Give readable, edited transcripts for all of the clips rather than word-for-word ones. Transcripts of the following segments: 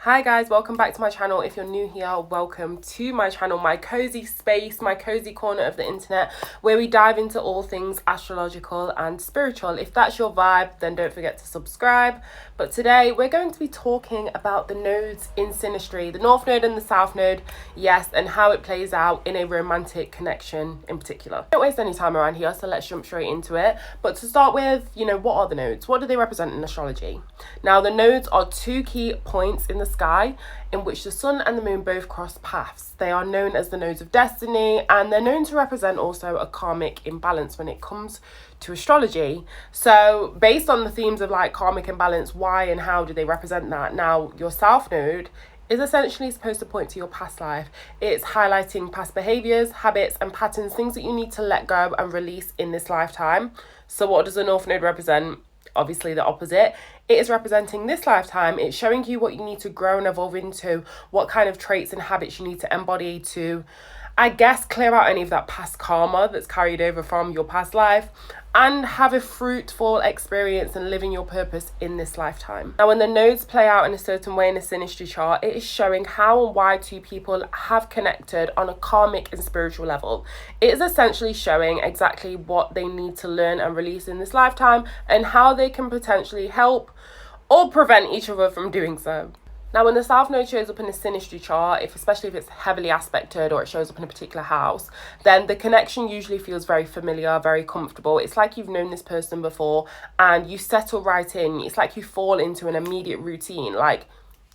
Hi guys, welcome back to my channel. If you're new here, welcome to my channel, my cozy space, my cozy corner of the internet, where we dive into all things astrological and spiritual. If that's your vibe, then don't forget to subscribe. But today we're going to be talking about the nodes in Synastry, the North Node and the South Node, yes, and how it plays out in a romantic connection in particular. Don't waste any time around here, so let's jump straight into it. But to start with, what are the nodes? What do they represent in astrology? Now, the nodes are two key points in the sky in which the sun and the moon both cross paths. They are known as the nodes of destiny, and they're known to represent also a karmic imbalance when it comes to astrology. So based on the themes of like karmic imbalance, why and how do they represent that? Now, your South Node is essentially supposed to point to your past life. It's highlighting past behaviors, habits and patterns, things that you need to let go and release in this lifetime. So what does the North Node represent? Obviously the opposite. It is representing this lifetime. It's showing you what you need to grow and evolve into, what kind of traits and habits you need to embody to, I guess, clear out any of that past karma that's carried over from your past life and have a fruitful experience and living your purpose in this lifetime. Now, when the nodes play out in a certain way in a synastry chart, it is showing how and why two people have connected on a karmic and spiritual level. It is essentially showing exactly what they need to learn and release in this lifetime and how they can potentially help or prevent each other from doing so. Now, when the South Node shows up in a synastry chart, especially if it's heavily aspected or it shows up in a particular house, then the connection usually feels very familiar, very comfortable. It's like you've known this person before and you settle right in. It's like you fall into an immediate routine, like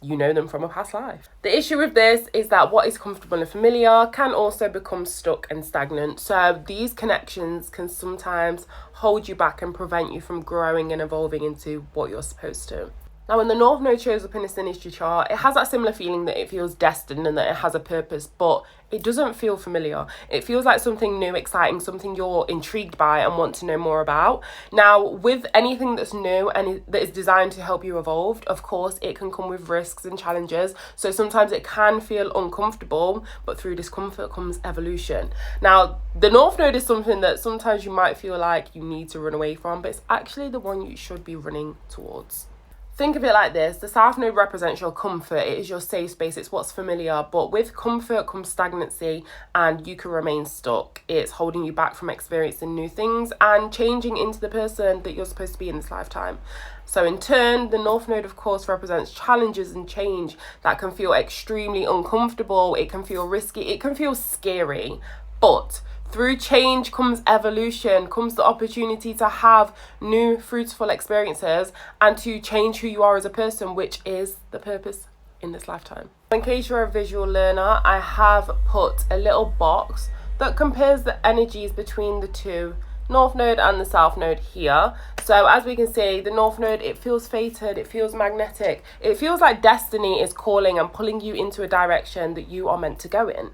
you know them from a past life. The issue with this is that what is comfortable and familiar can also become stuck and stagnant. So these connections can sometimes hold you back and prevent you from growing and evolving into what you're supposed to. Now, when the North Node shows up in a synastry chart, it has that similar feeling that it feels destined and that it has a purpose, but it doesn't feel familiar. It feels like something new, exciting, something you're intrigued by and want to know more about. Now, with anything that's new and that is designed to help you evolve, of course, it can come with risks and challenges. So sometimes it can feel uncomfortable, but through discomfort comes evolution. Now, the North Node is something that sometimes you might feel like you need to run away from, but it's actually the one you should be running towards. Think of it like this. The South Node represents your comfort. It is your safe space. It's what's familiar. But with comfort comes stagnancy and you can remain stuck. It's holding you back from experiencing new things and changing into the person that you're supposed to be in this lifetime. So in turn, the North Node, of course, represents challenges and change that can feel extremely uncomfortable. It can feel risky. It can feel scary. But through change comes evolution, comes the opportunity to have new fruitful experiences and to change who you are as a person, which is the purpose in this lifetime. In case you're a visual learner, I have put a little box that compares the energies between the two North Node and the South Node here. So as we can see, the North Node, it feels fated, it feels magnetic, it feels like destiny is calling and pulling you into a direction that you are meant to go in.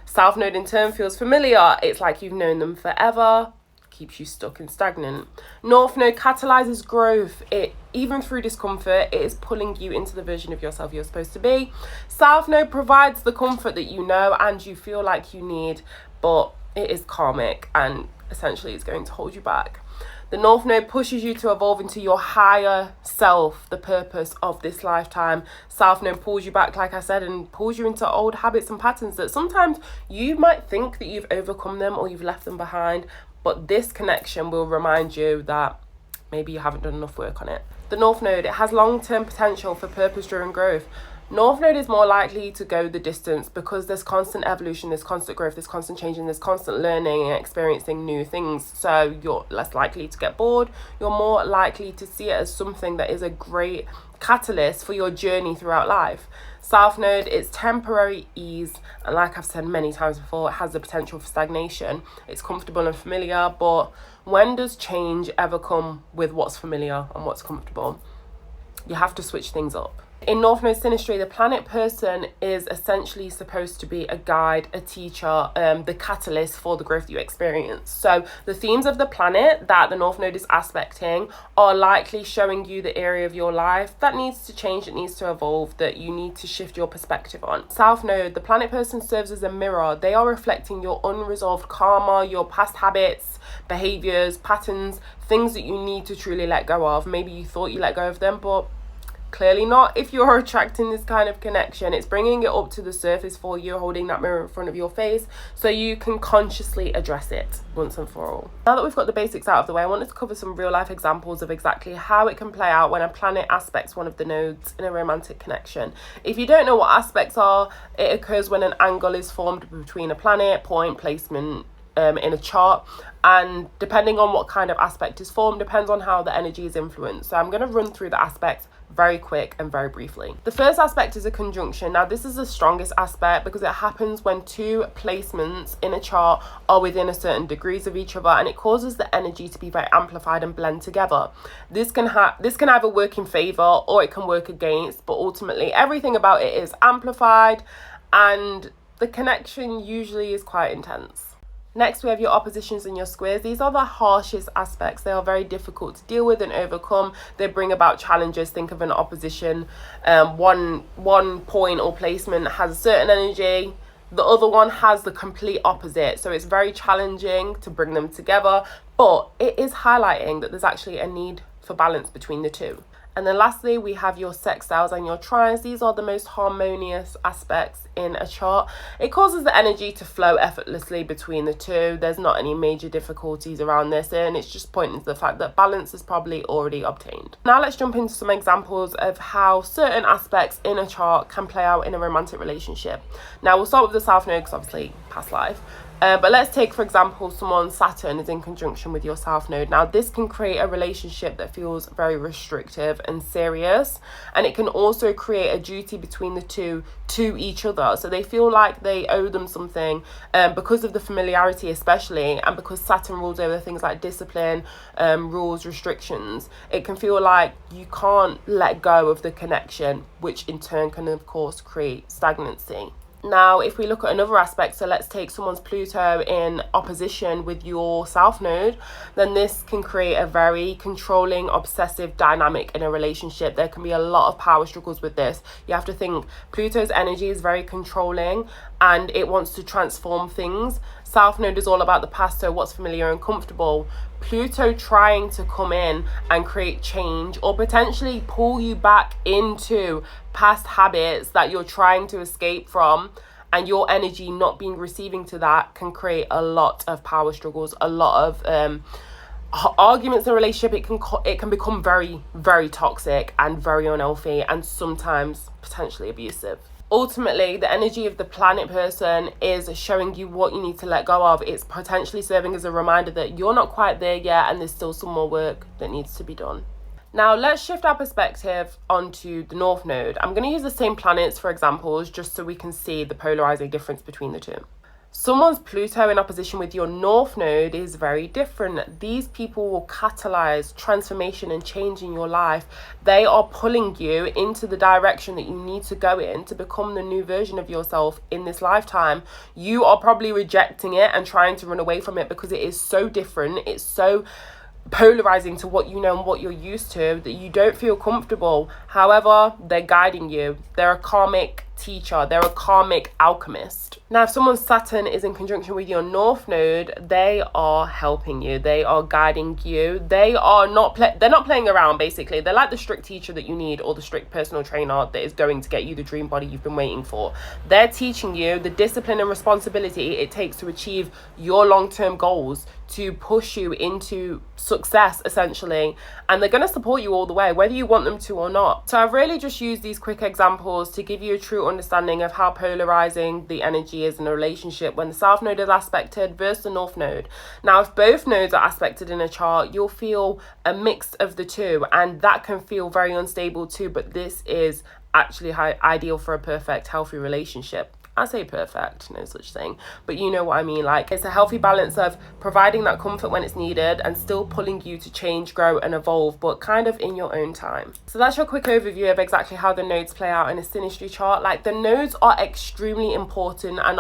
South Node in turn feels familiar. It's like you've known them forever, keeps you stuck and stagnant. North Node catalyzes growth. It, even through discomfort, it is pulling you into the version of yourself you're supposed to be. South Node provides the comfort that you know and you feel like you need, but it is karmic and essentially it's going to hold you back. The North Node pushes you to evolve into your higher self, the purpose of this lifetime. South Node pulls you back, like I said, and pulls you into old habits and patterns that sometimes you might think that you've overcome them or you've left them behind, but this connection will remind you that maybe you haven't done enough work on it. The North Node, it has long-term potential for purpose-driven growth. North Node is more likely to go the distance because there's constant evolution, there's constant growth, there's constant change, and there's constant learning and experiencing new things. So you're less likely to get bored. You're more likely to see it as something that is a great catalyst for your journey throughout life. South Node is temporary ease, and like I've said many times before, it has the potential for stagnation. It's comfortable and familiar, but when does change ever come with what's familiar and what's comfortable? You have to switch things up. In North Node synastry, the planet person is essentially supposed to be a guide, a teacher, the catalyst for the growth you experience. So the themes of the planet that the North Node is aspecting are likely showing you the area of your life that needs to change, that needs to evolve, that you need to shift your perspective on. South Node, the planet person serves as a mirror. They are reflecting your unresolved karma, your past habits, behaviors, patterns, things that you need to truly let go of. Maybe you thought you let go of them, but Clearly not. If you're attracting this kind of connection, it's bringing it up to the surface for you, holding that mirror in front of your face so you can consciously address it once and for all. Now that we've got the basics out of the way, I wanted to cover some real life examples of exactly how it can play out when a planet aspects one of the nodes in a romantic connection. If you don't know what aspects are, it occurs when an angle is formed between a planet, point, placement, in a chart, and depending on what kind of aspect is formed depends on how the energy is influenced. So I'm going to run through the aspects very quick and very briefly. The first aspect is a conjunction. Now this is the strongest aspect because it happens when two placements in a chart are within a certain degrees of each other, and it causes the energy to be very amplified and blend together. This can either work in favor or it can work against, but ultimately everything about it is amplified and the connection usually is quite intense. Next, we have your oppositions and your squares. These are the harshest aspects. They are very difficult to deal with and overcome. They bring about challenges. Think of an opposition. One point or placement has a certain energy. The other one has the complete opposite. So it's very challenging to bring them together. But it is highlighting that there's actually a need for balance between the two. And then lastly, we have your sextiles and your trines. These are the most harmonious aspects in a chart. It causes the energy to flow effortlessly between the two. There's not any major difficulties around this, and it's just pointing to the fact that balance is probably already obtained. Now let's jump into some examples of how certain aspects in a chart can play out in a romantic relationship. Now we'll start with the South Node because obviously past life. But let's take, for example, someone's Saturn is in conjunction with your South Node. Now, this can create a relationship that feels very restrictive and serious. And it can also create a duty between the two to each other. So they feel like they owe them something because of the familiarity especially. And because Saturn rules over things like discipline, rules, restrictions. It can feel like you can't let go of the connection, which in turn can, of course, create stagnancy. Now, if we look at another aspect, so let's take someone's Pluto in opposition with your South Node, then this can create a very controlling, obsessive dynamic in a relationship. There can be a lot of power struggles with this. You have to think Pluto's energy is very controlling and it wants to transform things. South Node is all about the past, so what's familiar and comfortable. Pluto trying to come in and create change or potentially pull you back into past habits that you're trying to escape from, and your energy not being receiving to that can create a lot of power struggles, a lot of arguments in a relationship. It can become very, very toxic and very unhealthy and sometimes potentially abusive. Ultimately, the energy of the planet person is showing you what you need to let go of. It's potentially serving as a reminder that you're not quite there yet and there's still some more work that needs to be done. Now, let's shift our perspective onto the North Node. I'm going to use the same planets for examples just so we can see the polarizing difference between the two. Someone's Pluto in opposition with your North Node is very different. These people will catalyze transformation and change in your life. They are pulling you into the direction that you need to go in to become the new version of yourself in this lifetime. You are probably rejecting it and trying to run away from it because it is so different. It's so polarizing to what you know and what you're used to that you don't feel comfortable. However, they're guiding you. They're a karmic teacher. They're a karmic alchemist. Now, if someone's Saturn is in conjunction with your North Node, they are helping you. They are guiding you. They are not they're not playing around, basically. They're like the strict teacher that you need, or the strict personal trainer that is going to get you the dream body you've been waiting for. They're teaching you the discipline and responsibility it takes to achieve your long-term goals, to push you into success, essentially. And they're going to support you all the way, whether you want them to or not. So I've really just used these quick examples to give you a true understanding of how polarizing the energy is in a relationship when the South Node is aspected versus the North Node. Now, if both nodes are aspected in a chart, you'll feel a mix of the two, and that can feel very unstable too, but this is actually ideal for a perfect, healthy relationship. I say perfect, no such thing, but you know what I mean. Like, it's a healthy balance of providing that comfort when it's needed and still pulling you to change, grow and evolve, but kind of in your own time. So that's your quick overview of exactly how the nodes play out in a synastry chart. Like, the nodes are extremely important and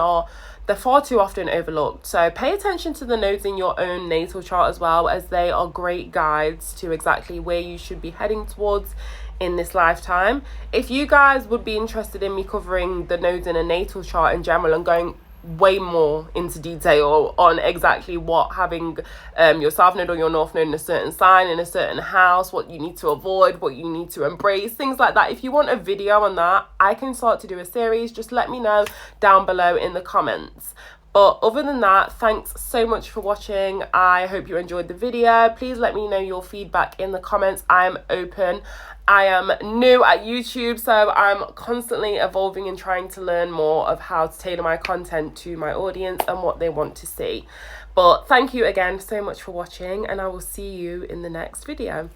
they're far too often overlooked. So pay attention to the nodes in your own natal chart as well, as they are great guides to exactly where you should be heading towards in this lifetime. If you guys would be interested in me covering the nodes in a natal chart in general and going way more into detail on exactly what having your south node or your north node in a certain sign in a certain house, what you need to avoid, what you need to embrace, things like that. If you want a video on that, I can start to do a series. Just let me know down below in the comments. But other than that, thanks so much for watching. I hope you enjoyed the video. Please let me know your feedback in the comments. I am open. I am new at YouTube, so I'm constantly evolving and trying to learn more of how to tailor my content to my audience and what they want to see. But thank you again so much for watching, and I will see you in the next video.